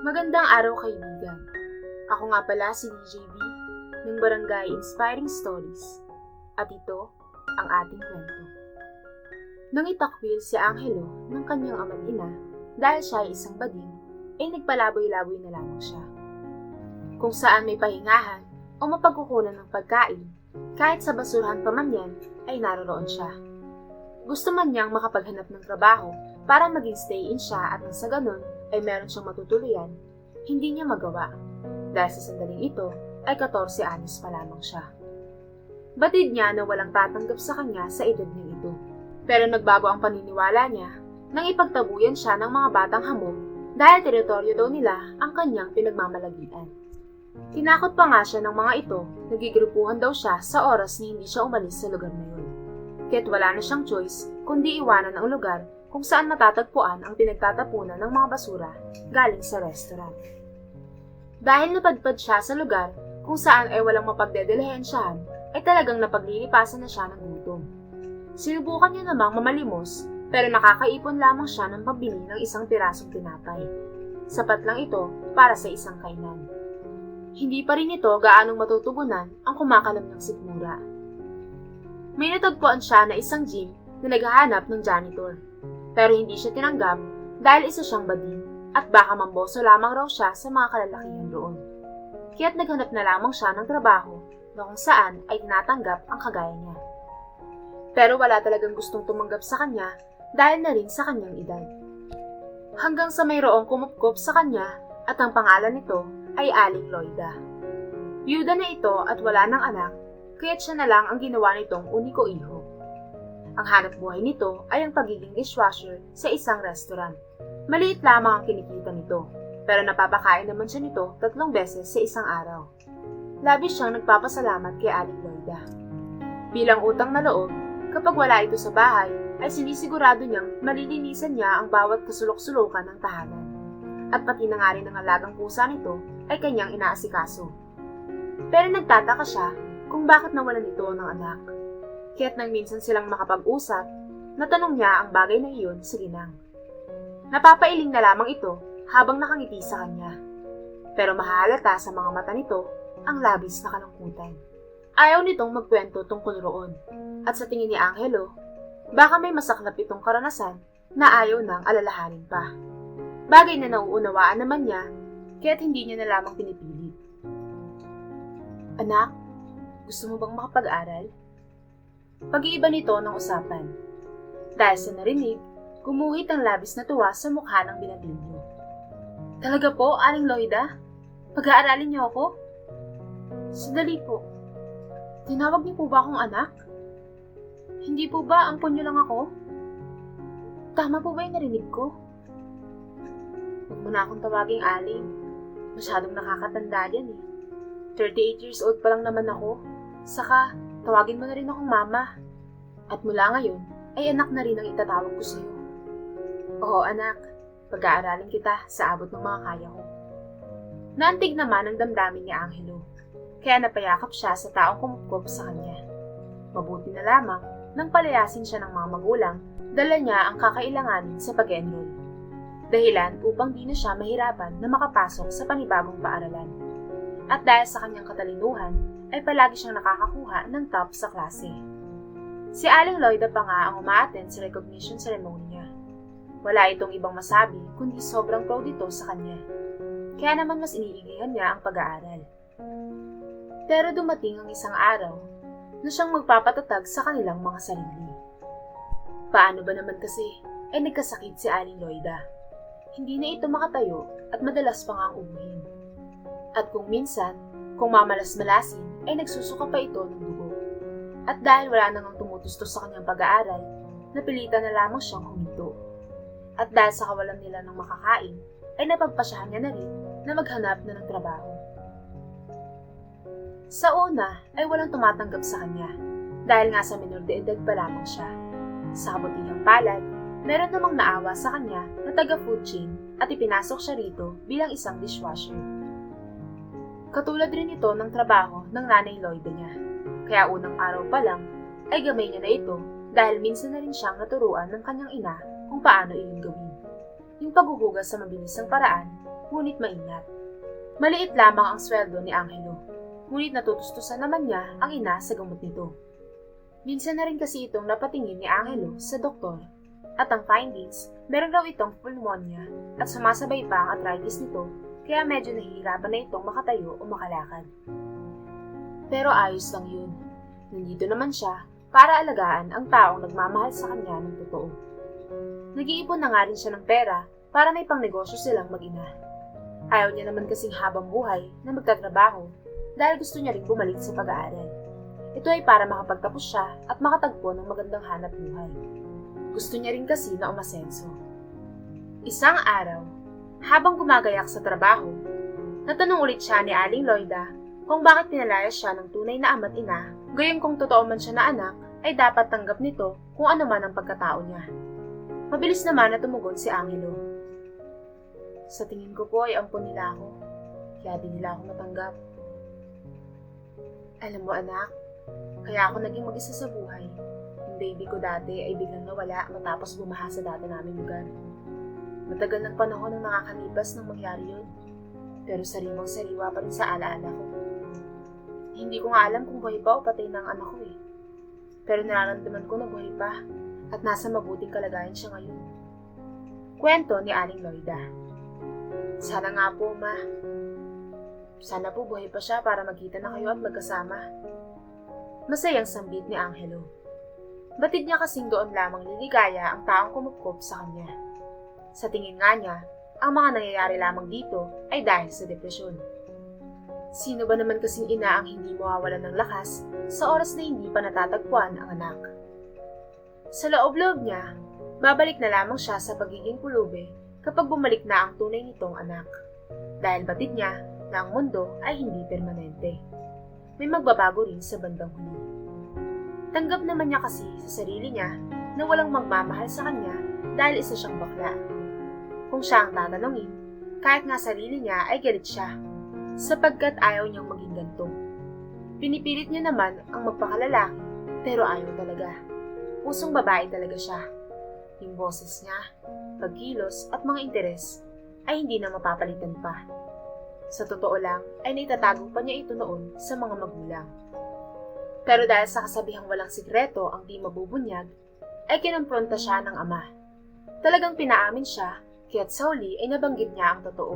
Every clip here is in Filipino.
Magandang araw kaibigan. Ako nga pala si DJB ng Barangay Inspiring Stories at ito ang ating kwento. Nang itakwil si Angelo ng kanyang ama't ina dahil siya ay isang bading, ay nagpalaboy-laboy na lamang siya. Kung saan may pahingahan o mapagkukunan ng pagkain, kahit sa basurahan pa man yan, ay naroroon siya. Gusto man niyang makapaghanap ng trabaho para maging stay-in siya at nang sa ganun ay meron siyang matutuluyan, hindi niya magawa dahil sa sandaling ito ay 14 anyos pa lamang siya. Batid niya na walang tatanggap sa kanya sa edad niya ito. Pero nagbago ang paniniwala niya nang ipagtabuyan siya ng mga batang hamog dahil teritoryo daw nila ang kanyang pinagmamalagian. Tinakot pa nga siya ng mga ito, nagigrupuhan daw siya sa oras na hindi siya umalis sa lugar na yun. Kaya't wala na siyang choice kundi iwanan ang lugar kung saan matatagpuan ang pinagtatapunan ng mga basura galing sa restaurant. Dahil napadpad siya sa lugar kung saan ay walang mapagdedelehensyahan, ay talagang napaglilipasan na siya ng gutom. Sinubukan niya namang mamalimos pero nakakaipon lamang siya ng pambili ng isang pirasong tinapay. Sapat lang ito para sa isang kainan. Hindi pa rin ito gaanong matutugunan ang kumakalam ng sikmura. May natagpuan siya na isang gym na naghahanap ng janitor. Pero hindi siya tinanggap dahil isa siyang bading at baka mamboso lamang raw siya sa mga kalalakihan roon. Kaya't naghanap na lamang siya ng trabaho na kung saan ay tinatanggap ang kagaya niya. Pero wala talagang gustong tumanggap sa kanya dahil na rin sa kanyang edad. Hanggang sa mayroong kumupkop sa kanya at ang pangalan nito ay Aling Loida. Biyuda na ito at wala ng anak, kaya't siya na lang ang ginawa nitong uniko iho. Ang hanap buhay nito ay ang pagiging dishwasher sa isang restaurant. Maliit lamang ang kinikita nito, pero napapakain naman siya nito 3 beses sa isang araw. Labis siyang nagpapasalamat kay Aling Loida. Bilang utang na loob, kapag wala ito sa bahay, ay sinisigurado niyang malilinisan niya ang bawat kasulok-sulukan ng tahanan. At pati na nga rin ang alagang pusa nito ay kanyang inaasikaso. Pero nagtataka siya kung bakit nawalan ito ng anak. Kaya't nang minsan silang makapag-usap, natanong niya ang bagay na iyon sa ginang. Napapailing na lamang ito habang nakangiti sa kanya. Pero mahahalata sa mga mata nito ang labis na kalungkutan. Ayaw nitong magkwento tungkol roon. At sa tingin ni Angelo, baka may masaklap itong karanasan na ayaw nang alalahanin pa. Bagay na nauunawaan naman niya, kaya't hindi niya na lamang pinipilit. Anak, gusto mo bang makapag-aral? Pag-iiba nito ng usapan. Dahil sa narinig, gumuhit ang labis na tuwa sa mukha ng binatilyo. Talaga po, Aling Loida? Pag-aaralin niyo ako? Sandali po. Tinawag niyo po ba akong anak? Hindi po ba ampon niyo lang ako? Tama po ba yung narinig ko? Huwag mo na akong tawaging Aling. Masyadong nakakatanda yan eh. 38 years old pa lang naman ako. Saka, tawagin mo na rin akong mama. At mula ngayon, ay anak na rin ang itatawag ko sa'yo. Oo anak, pag-aaralin kita sa abot ng mga kaya ko. Naantig naman ang damdamin ni Angelo, kaya napayakap siya sa taong kumupkop sa kanya. Mabuti na lamang nang palayasin siya ng mga magulang, dala niya ang kakailanganin sa pag-enroll. Dahilan upang di na siya mahirapan na makapasok sa panibagong paaralan. At dahil sa kanyang katalinuhan, ay palagi siyang nakakakuha ng top sa klase. Si Aling Loida pa nga ang umaattend sa recognition ceremony niya. Wala itong ibang masabi kundi sobrang proud ito sa kanya. Kaya naman mas iniigihan niya ang pag-aaral. Pero dumating ang isang araw na siyang magpapatatag sa kanilang mga sarili. Paano ba naman kasi ay nagkasakit si Aling Loida? Hindi na ito makatayo at madalas pa nga ang ubuhin. At kung minsan, kung mamalas-malasin, ay nagsusuka pa ito ng dugo. At dahil wala nang tumutustos sa kanyang pag-aaral, napilitan na lamang siyang huminto. At dahil sa kawalan nila ng makakain, ay napagpasyahan niya na rin na maghanap na ng trabaho. Sa una ay walang tumatanggap sa kanya dahil nga sa menor de edad pa lamang siya. Sa kabutihang palad, meron namang naawa sa kanya na taga-food chain at ipinasok siya rito bilang isang dishwasher. Katulad rin ito ng trabaho ng nanay Loida niya, kaya unang araw pa lang ay gamay niya na ito dahil minsan na rin siyang naturuan ng kanyang ina kung paano iyon gawin. Yung paghuhugas sa mabilisang paraan ngunit maingat. Maliit lamang ang sweldo ni Angelo, ngunit natutustusan naman niya ang ina sa gamot nito. Minsan na rin kasi itong napatingin ni Angelo sa doktor, at ang findings, meron daw itong pneumonia at sumasabay pa ang arthritis nito, kaya medyo nahihirapan na itong makatayo o makalakad. Pero ayos lang yun. Nandito naman siya para alagaan ang taong nagmamahal sa kanya ng totoo. Nag-iipon na nga rin siya ng pera para may pangnegosyo silang mag-ina. Ayaw niya naman kasing habang buhay na magtatrabaho dahil gusto niya rin bumalik sa pag-aaral. Ito ay para makapagtapos siya at makatagpo ng magandang hanap buhay. Gusto niya rin kasi na umasenso. Isang araw, habang gumagayak sa trabaho, natanong ulit siya ni Aling Loida kung bakit pinalayas siya ng tunay na ama't ina, gayon kung totoo man siya na anak, ay dapat tanggap nito kung ano man ang pagkatao niya. Mabilis naman na tumugon si Angelo. Sa tingin ko po ay ampon nila ako, kaya di nila ako matanggap. Alam mo anak, kaya ako naging mag-isa sa buhay. Yung baby ko dati ay biglang nawala matapos bumaha sa dati naming lugar. Matagal ng panahon ang nakakalipas nang mangyari yun, pero sariwang-sariwa pa rin sa alaala ko. Hindi ko nga alam kung buhay pa o patay na ang anak ko eh. Pero nararamdaman ko na buhay pa at nasa mabuting kalagayan siya ngayon. Kwento ni Aling Loida. Sana nga po, ma. Sana po buhay pa siya para magkita na kayo at magkasama. Masayang sambit ni Angelo. Batid niya kasing doon lamang liligaya ang taong kumupkop sa kanya. Sa tingin nga niya, ang mga nangyayari lamang dito ay dahil sa depresyon. Sino ba naman kasing ina ang hindi mawawalan ng lakas sa oras na hindi pa natatagpuan ang anak? Sa loob-loob niya, babalik na lamang siya sa pagiging pulube kapag bumalik na ang tunay nitong anak. Dahil batid niya na ang mundo ay hindi permanente. May magbabago rin sa bandang huli. Tanggap naman niya kasi sa sarili niya na walang magmamahal sa kanya dahil isa siyang bakla. Kung siya ang tatanungin, kahit nga sarili niya ay galit siya, sapagkat ayaw niyang maging ganito. Pinipilit niya naman ang magpakalalaki, pero ayaw talaga. Pusong babae talaga siya. Yung boses niya, pagkilos at mga interes ay hindi na mapapalitan pa. Sa totoo lang ay naitatago pa niya ito noon sa mga magulang. Pero dahil sa kasabihang walang sikreto ang di mabubunyag, ay kinompronta siya ng ama. Talagang pinaamin siya, kaya't sa huli ay nabanggit niya ang totoo.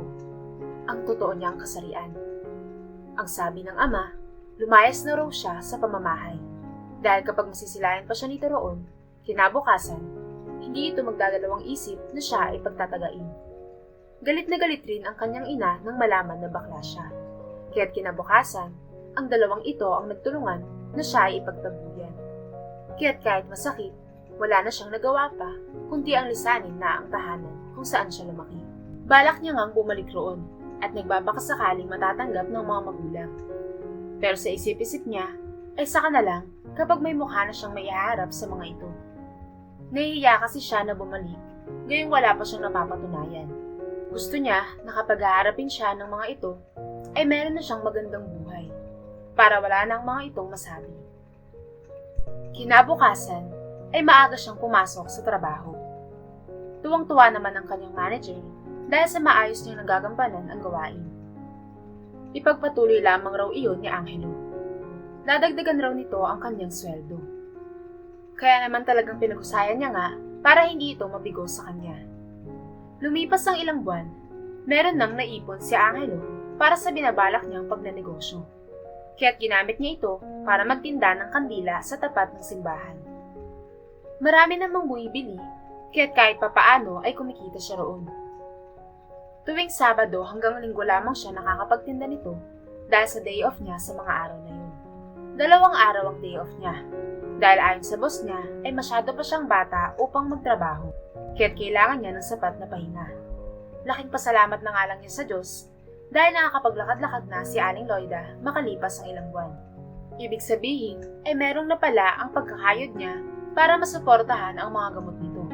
Ang totoo niyang kasarian. Ang sabi ng ama, lumayas na raw siya sa pamamahay. Dahil kapag masisilayan pa siya nito roon, kinabukasan, hindi ito magdadalawang isip na siya ay pagtatagain. Galit na galit rin ang kanyang ina nang malaman na bakla siya. Kaya't kinabukasan, ang dalawang ito ang nagtulungan na siya ay ipagtabuyan. Kaya't kahit masakit, wala na siyang nagawa pa, kundi ang lisanin na ang tahanan kung saan siya lumaki. Balak niya ngang bumalik roon at nagbabakasakaling matatanggap ng mga magulang. Pero sa isip-isip niya, ay saka na lang kapag may mukha na siyang maiharap sa mga ito. Nahihiya kasi siya na bumalik, gayong wala pa siyang napapatunayan. Gusto niya na kapag haharapin siya ng mga ito, ay meron na siyang magandang buhay, para wala na ang mga itong masabi. Kinabukasan, ay maaga siyang pumasok sa trabaho. Tuwang-tuwa naman ang kanyang manager dahil sa maayos niyang nagagampanan ang gawain. Ipagpatuloy lamang raw iyon ni Angelo. Dadagdagan raw nito ang kanyang sweldo. Kaya naman talagang pinaghusayan niya nga para hindi ito mabigo sa kanya. Lumipas ang ilang buwan, meron nang naipon si Angelo para sa binabalak niyang pagnanegosyo. Kaya't ginamit niya ito para magtinda ng kandila sa tapat ng simbahan. Marami namang bumibili, kaya't kahit papaano ay kumikita siya roon. Tuwing Sabado hanggang Linggo lamang siya nakakapagtinda nito dahil sa day off niya sa mga araw na yun. 2 araw ang day off niya dahil ayon sa boss niya ay masyado pa siyang bata upang magtrabaho, kaya't kailangan niya ng sapat na pahinga. Laking pasalamat na nga lang niya sa Diyos dahil nakakapaglakad-lakad na si Aling Loida makalipas ang ilang buwan. Ibig sabihin ay merong na pala ang pagkakayod niya para masuportahan ang mga gamot nito.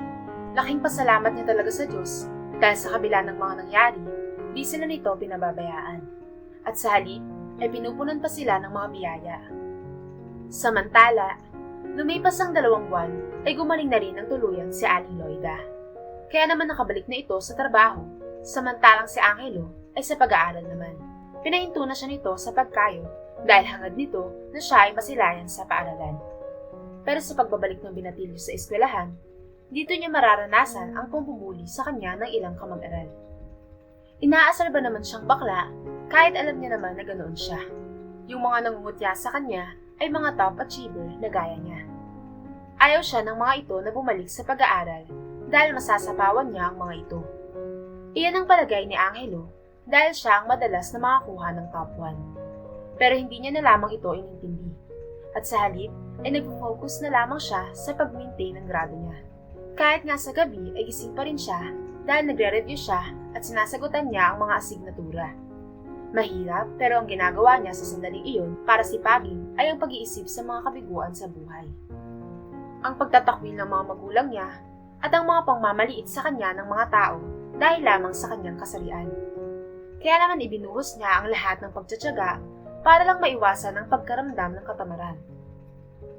Laking pasalamat niya talaga sa Diyos dahil sa kabila ng mga nangyari, di sila nito pinababayaan. At sa halip ay pinupunan pa sila ng mga biyaya. Samantala, lumipas ang 2 buwan ay gumaling na rin ng tuluyan si Aling Loida. Kaya naman nakabalik na ito sa trabaho Samantalang si Angelo ay sa pag-aaral naman. Pinahinto na siya nito sa pagkayo dahil hangad nito na siya ay masilayan sa paaralan. Pero sa pagbabalik ng binatilyo sa eskwelahan, dito niya mararanasan ang pambubuli sa kanya ng ilang kamag-aral. Inaasar ba naman siyang bakla kahit alam niya naman na ganoon siya. Yung mga nangungutya sa kanya ay mga top achiever na gaya niya. Ayaw siya ng mga ito na bumalik sa pag-aaral dahil masasapawan niya ang mga ito. Iyan ang palagay ni Angelo dahil siya ang madalas na makakuha ng top 1. Pero hindi niya na lamang ito inintindi. At sa halip ay nag-focus na lamang siya sa pag-maintain ng grado niya. Kahit nga sa gabi ay gising pa rin siya dahil nagre-review siya at sinasagutan niya ang mga asignatura. Mahirap pero ang ginagawa niya sa sandaling iyon para sipagin ay ang pag-iisip sa mga kabiguan sa buhay. Ang pagtatakwil ng mga magulang niya at ang mga pangmamaliit sa kanya ng mga tao dahil lamang sa kanyang kasarian. Kaya naman ibinuhos niya ang lahat ng pagtsatsaga para lang maiwasan ang pagkaramdam ng katamaran.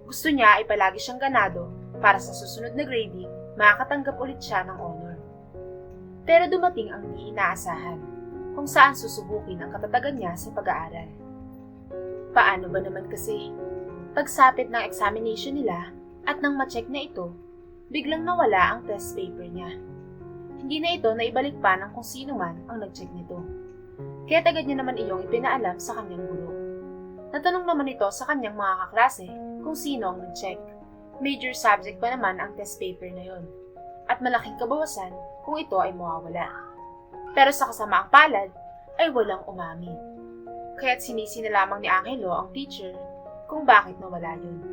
Gusto niya ay palagi siyang ganado para sa susunod na grading makakatanggap ulit siya ng honor. Pero dumating ang di inaasahan kung saan susubukin ang katatagan niya sa pag-aaral. Paano ba naman kasi? Pagsapit ng examination nila at nang ma-check na ito, biglang nawala ang test paper niya. Hindi na ito naibalik pa ng kung sino man ang nag-check nito. Kaya agad niya naman iyong ipinaalam sa kanyang guro. Natanong naman ito sa kanyang mga kaklase kung sino ang nag-check. Major subject pa naman ang test paper na yon. At malaking kabawasan kung ito ay mawawala. Pero sa kasamaang palad ay walang umamin. Kaya't sinisi na lamang ni Angelo ang teacher kung bakit nawala yun.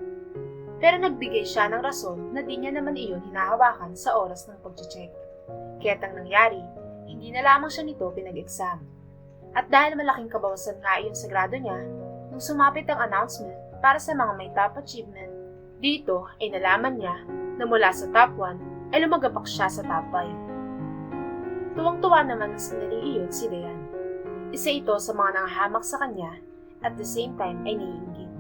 Pero nagbigay siya ng rason na di niya naman iyon hinahawakan sa oras ng pag-check. Kaya't ang nangyari, hindi na lamang siya nito pinag-exam. At dahil malaking kabawasan nga iyon sa grado niya, nung sumapit ang announcement para sa mga may top achievement, dito ay nalaman niya na mula sa top 1 ay lumagapak siya sa top 5. Tuwang-tuwa naman sa sandaling iyon si Dayan. Isa ito sa mga nangahamak sa kanya at the same time ay naiinggit.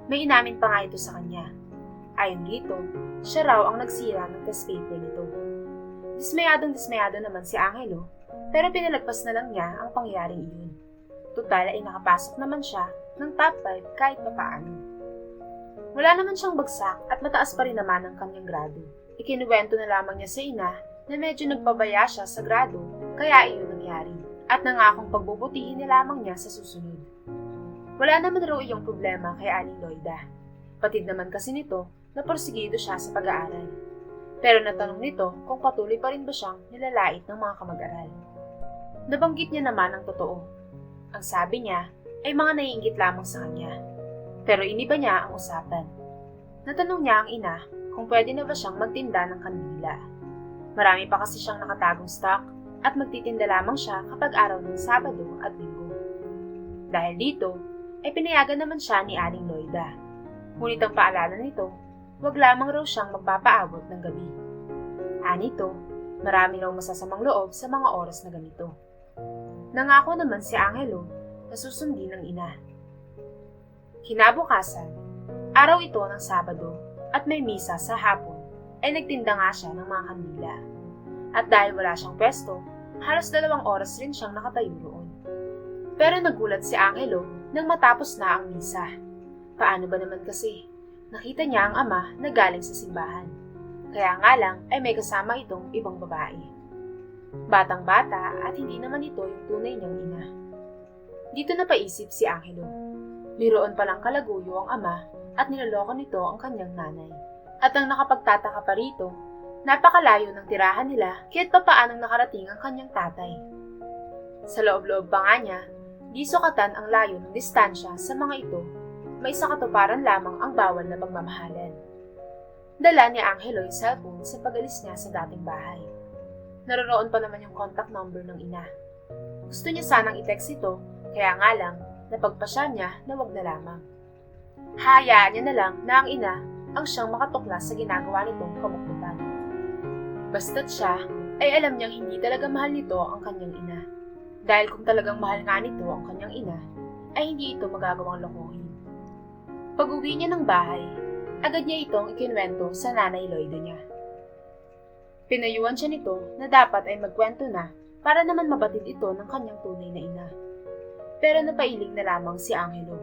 May inamin pa nga ito sa kanya. Ayon dito, siya raw ang nagsira ng test paper nito. Dismayado naman si Angelo, pero pinalagpas na lang niya ang pangyayaring iyon. Tutal ay nakapasok naman siya ng top 5 kahit papaano. Wala naman siyang bagsak at mataas pa rin naman ang kanyang grado. Ikinuwento na lamang niya sa ina na medyo nagpabaya siya sa grado kaya iyon nangyari at nangakong pagbubutihin na lamang niya sa susunod. Wala naman raw iyong problema kay Aling Loida. Patid naman kasi nito na porsigido siya sa pag-aaral. Pero natanong nito kung patuloy pa rin ba siyang nilalait ng mga kamag-aral. Nabanggit niya naman ang totoo. Ang sabi niya ay mga naiinggit lamang sa kanya. Pero iniba niya ang usapan. Natanong niya ang ina kung pwede na ba siyang magtinda ng kandila. Marami pa kasi siyang nakatagong stock at magtitinda lamang siya kapag araw ng Sabado at Linggo. Dahil dito, ay pinayagan naman siya ni Aling Loida. Ngunit ang paalala nito, wag lamang raw siyang magpapaabot ng gabi. Anito, marami raw masasamang loob sa mga oras na ganito. Nangako naman si Angelo na susundin ng ina. Kinabukasan, araw ito ng Sabado at may misa sa hapon, ay nagtinda nga siya ng mga kandila. At dahil wala siyang pwesto, halos 2 oras rin siyang nakatayo roon. Pero nagulat si Angelo nang matapos na ang misa. Paano ba naman kasi? Nakita niya ang ama na galing sa simbahan. Kaya nga lang ay may kasama itong ibang babae. Batang-bata at hindi naman ito yung tunay niyang ina. Dito napaisip si Angelo. Mayroon palang kalaguyo ang ama at niloloko nito ang kanyang nanay. At ang nakapagtataka pa rito, napakalayo ng tirahan nila kaya't papaanong nakarating ang kanyang tatay. Sa loob-loob pa nga niya, di sukatan ang layo ng distansya sa mga ito, may isa katuparan lamang ang bawal na pagmamahalan. Dala ni Angelo yung cellphone sa pag-alis niya sa dating bahay. Naroroon pa naman yung contact number ng ina. Gusto niya sanang i-text ito, kaya nga lang, napagpasya niya na wag na lamang. Hayaan niya na lang na ang ina ang siyang makatuklas sa ginagawa nitong kamuklutan. Basta't siya ay alam niyang hindi talaga mahal nito ang kanyang ina. Dahil kung talagang mahal nga nito ang kanyang ina, ay hindi ito magagawang lokohin. Pag-uwi niya ng bahay, agad niya itong ikinwento sa nanay Loida niya. Pinayuan siya nito na dapat ay magkwento na para naman mabatid ito ng kanyang tunay na ina. Pero napailing na lamang si Angelo.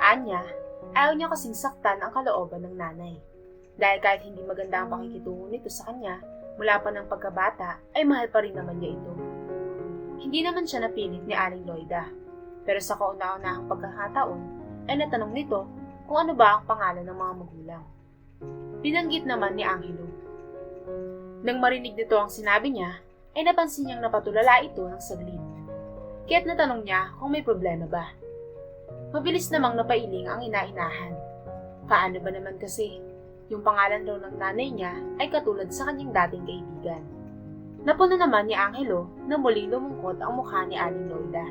Anya, ayaw niya kasing saktan ang kalooban ng nanay. Dahil kahit hindi maganda ang pakikitungo nito sa kanya, mula pa ng pagkabata ay mahal pa rin naman niya ito. Hindi naman siya napilit ni Aling Loida, pero sa kauna-unahang pagkakataon ay natanong nito kung ano ba ang pangalan ng mga magulang. Binanggit naman ni Angelo. Nang marinig nito ang sinabi niya, ay napansin niyang napatulala ito ng saglit. Kaya't natanong niya kung may problema ba. Mabilis namang napailing ang ina-inahan. Paano ba naman kasi? Yung pangalan raw ng nanay niya ay katulad sa kanyang dating kaibigan. Napuna naman ni Angelo na muling lumungkot ang mukha ni Aling Loida.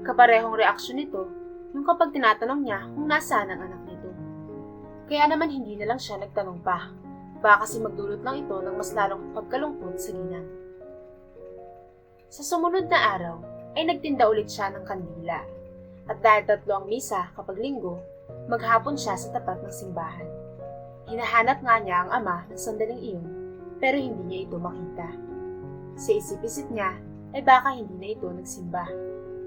Kaparehong reaksyon nito yung kapag tinatanong niya kung nasaan ang anak nito. Kaya naman hindi na lang siya nagtanong pa. Baka kasi magdulot lang ito ng mas lalong pagkalungkot sa ginang. Sa sumunod na araw ay nagtinda ulit siya ng kandila. At dahil 3 ang misa kapag linggo, maghapon siya sa tapat ng simbahan. Hinahanap nga niya ang ama ng sandaling iyon, pero hindi niya ito makita. Sa isip-isip niya ay baka hindi na ito nagsimba.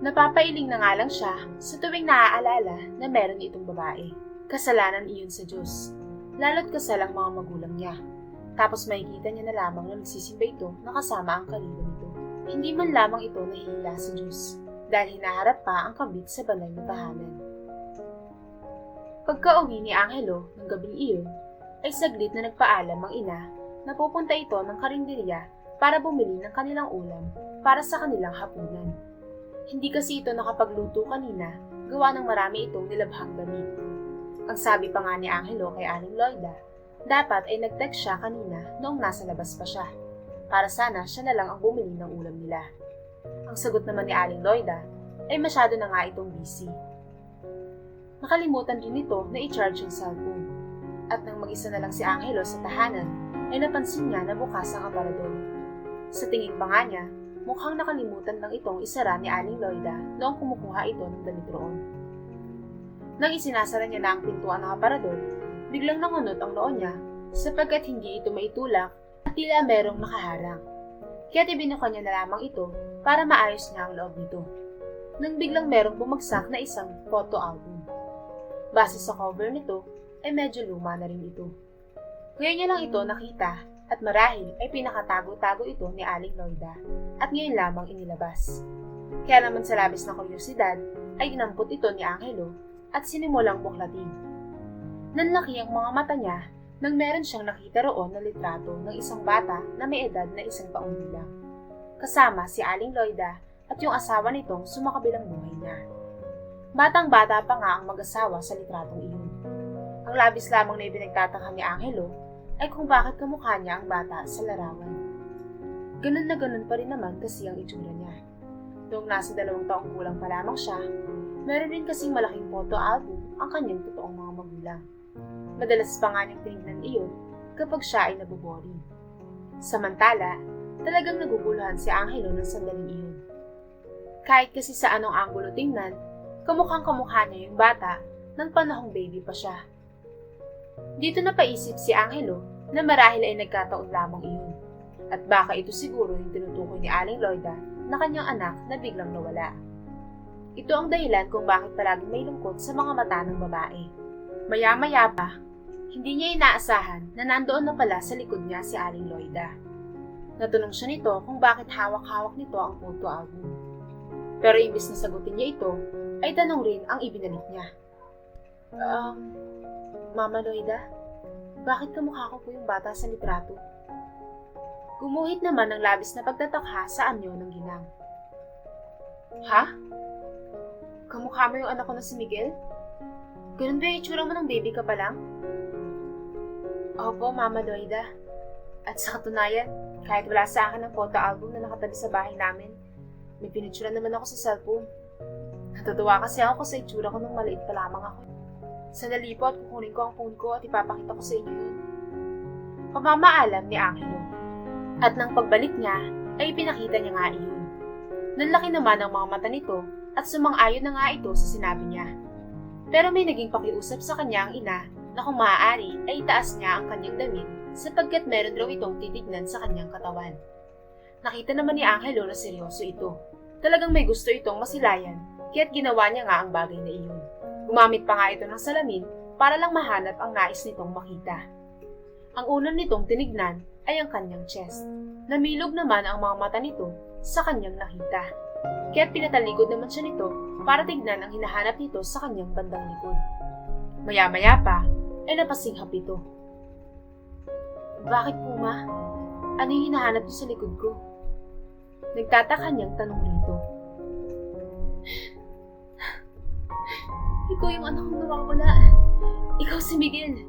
Napapailing na nga lang siya sa tuwing naaalala na meron itong babae. Kasalanan iyon sa Diyos, lalo't kasal ang mga magulang niya. Tapos makikita niya na lamang na nagsisimba ito na kasama ang karino nito. Hindi man lamang ito nahihila sa Diyos, dahil hinaharap pa ang kabit sa banal na tahanan. Pagka-uwi ni Angelo ng gabing iyon, ay saglit na nagpaalam ang ina na pupunta ito ng karinderya para bumili ng kanilang ulam para sa kanilang hapunan. Hindi kasi ito nakapagluto kanina, gawa ng marami itong nilabhang damit. Ang sabi pa nga ni Angelo kay Aling Loida, dapat ay nag-text siya kanina noong nasa labas pa siya, para sana siya na lang ang bumili ng ulam nila. Ang sagot naman ni Aling Loida ay masyado na nga itong busy. Nakalimutan din ito na i-charge yung cellphone. At nang mag-isa na lang si Angelo sa tahanan, ay napansin niya na bukas ang aparador. Sa tingin pa nga niya, mukhang nakalimutan lang itong isara ni Aling Loida noong kumukuha ito ng damit roon. Nang isinasara niya na ang pintuan ng aparador, biglang nangunot ang noo niya sapagkat hindi ito maitulak at tila merong nakaharang. Kaya't ibinuka niya na lamang ito para maayos niya ang loob nito. Nang biglang merong bumagsak na isang photo album. Base sa cover nito, ay medyo luma na rin ito. Ngayon niya lang ito nakita at marahil ay pinakatago-tago ito ni Aling Loida at ngayon lamang inilabas. Kaya naman sa labis na kuryosidad ay inampot ito ni Angelo at sinimulang buklatin. Nanlaki ang mga mata niya nang meron siyang nakita roon na litrato ng isang bata na may edad na 1 taon lang. Kasama si Aling Loida at yung asawa nitong sumakabilang buhay na. Batang-bata pa nga ang mag-asawa sa litratong iyon. Ang labis lamang na ibinagtataka ni Angelo ay kung bakit kamukha niya ang bata sa larawan. Ganun na ganun pa rin naman kasi ang itsura niya. Noong nasa 2 taong gulang pa lamang siya, meron din kasing malaking photo album ang kanyang totoong mga magulang. Madalas pa nga niyang tinignan iyon kapag siya ay naboboring. Samantala, talagang naguguluhan si Angelo ng sandaling iyon. Kahit kasi sa anong anggulo tingnan, kamukhang-kamukha niya yung bata ng panahong baby pa siya. Dito napaisip si Angelo na marahil ay nagkataon lamang iyon. At baka ito siguro yung tinutukoy ni Aling Loida na kanyang anak na biglang nawala. Ito ang dahilan kung bakit palaging may lungkot sa mga mata ng babae. Maya-maya pa, hindi niya inaasahan na nandoon na pala sa likod niya si Aling Loida. Natanong siya nito kung bakit hawak-hawak nito ang photo album. Pero imbis na sagutin niya ito, ay tanong rin ang ibinalik niya. Mama Loida, bakit kamukha ko po yung bata sa litrato? Gumuhit naman ng labis na pagtatakha sa anyo ng ginang. Ha? Kamukha mo yung anak ko na si Miguel? Ganun ba yung itsura mo ng baby ka pa lang? Opo, Mama Loida. At sa katunayan, kahit wala sa akin ang photo album na nakatabi sa bahay namin, may pinitsura naman ako sa cellphone. Natutuwa kasi ako sa itsura ko nung maliit pa lamang ako. Sandali po at kukunin ko ang phone ko at ipapakita ko sa inyo yun. Pamamaalam ni Angelo. At nang pagbalik niya, ay pinakita niya nga iyon. Nanlaki naman ang mga mata nito at sumang-ayon na nga ito sa sinabi niya. Pero may naging pakiusap sa kanya ang ina na kung maaari ay itaas niya ang kanyang damit sapagkat meron raw itong titignan sa kanyang katawan. Nakita naman ni Angelo na seryoso ito. Talagang may gusto itong masilayan, kaya't ginawa niya nga ang bagay na iyon. Gumamit pa nga ito ng salamin para lang mahanap ang nais nitong makita. Ang unang nitong tinignan ay ang kanyang chest. Namilog naman ang mga mata nito sa kanyang nakita. Kaya't pinatalikod naman siya nito para tignan ang hinahanap nito sa kanyang bandang likod. Maya-maya pa, ay napasinghap ito. Bakit po, ma? Ano yung hinahanap niyo sa likod ko? Nagtataka niyang tanong rito. Ikaw yung anak kong nawawala. Ikaw si Miguel.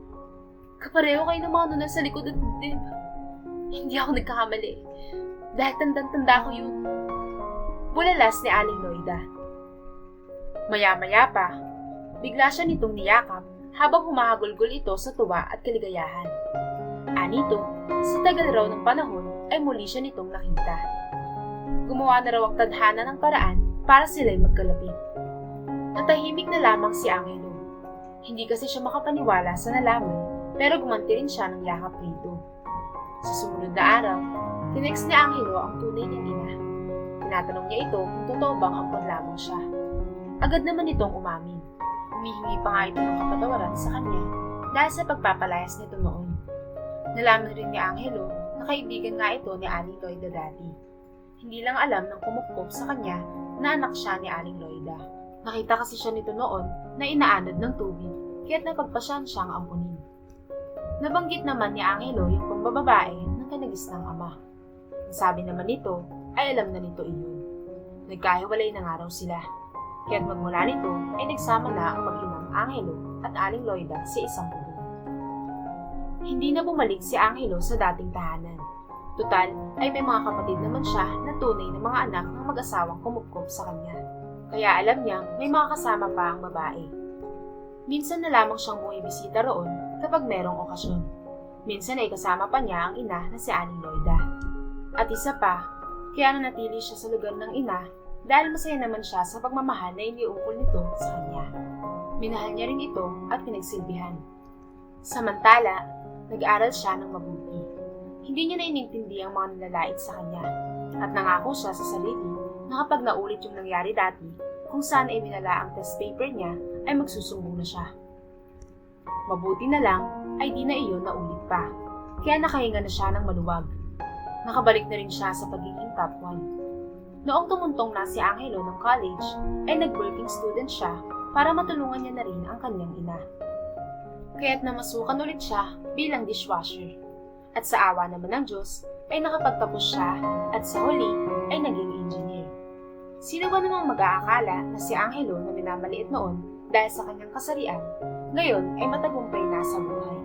Kapareho kayo ng mga nunal sa likod at dibdib. Hindi ako nagkakamali. Dahil tandang-tanda ko yun. Bulalas ni Aling Loida. Maya-maya pa, bigla siya nitong niyakap habang humahagulgol ito sa tuwa at kaligayahan. Anito, sa tagal raw ng panahon ay muli siya nitong nakita. Gumawa na raw ang tadhana ng paraan para sila'y magkalapit. Natahimik na lamang si Angelo. Hindi kasi siya makapaniwala sa nalaman, pero gumanti rin siya ng yakap rito. Sa sumunod na araw, tinext ni Angelo ang tunay niyang ina. Tinatanong niya ito kung totoo bang ampon lamang siya. Agad naman itong umamin. Humihingi pa nga ito ng kapatawaran sa kanya dahil sa pagpapalayas nito noon. Nalaman rin ni Angelo na kaibigan nga ito ni Aling Loida dati. Hindi lang alam ng kumupkop sa kanya na anak siya ni Aling Loida. Nakita kasi siya nito noon na inaanod ng tubig kaya't napagpasyan siyang ampunin. Nabanggit naman ni Angelo yung pambababae ng kanagisnang ama. Sabi naman nito ay alam na nito iyon. Nagkahiwalay na nga raw sila. Kaya't magmula nito ay nagsama na ang mag-inang Angelo at Aling Loida sa isang puno. Hindi na bumalik si Angelo sa dating tahanan. Tutal ay may mga kapatid naman siya na tunay na mga anak ng mag-asawang kumupkop sa kanya. Kaya alam niyang may mga kasama pa ang babae. Minsan na lamang siyang bumibisita roon kapag merong okasyon. Minsan ay kasama pa niya ang ina na si Aling Loida. At isa pa, kaya nanatili siya sa lugar ng ina dahil masaya naman siya sa pagmamahal na iniukol nito sa kanya. Minahal niya rin ito at pinagsilbihan. Samantala, nag-aral siya ng mabuti. Hindi niya na inintindi ang mga nilalait sa kanya at nangako siya sa sarili na kapag naulit yung nangyari dati, kung saan ay minala ang test paper niya, ay magsusumbong na siya. Mabuti na lang ay di na iyon naulit pa, kaya nakahinga na siya ng maluwag. Nakabalik na rin siya sa pagiging top 1. Noong tumuntong na si Angelo ng college, ay nag-working student siya para matulungan niya na rin ang kanyang ina. Kaya't namasukan ulit siya bilang dishwasher. At sa awa naman ng Diyos, ay nakapagtapos siya at sa huli ay naging engineer. Sino ba namang mag-aakala na si Angelo na minamaliit noon dahil sa kanyang kasarian, ngayon ay matagumpay na sa buhay?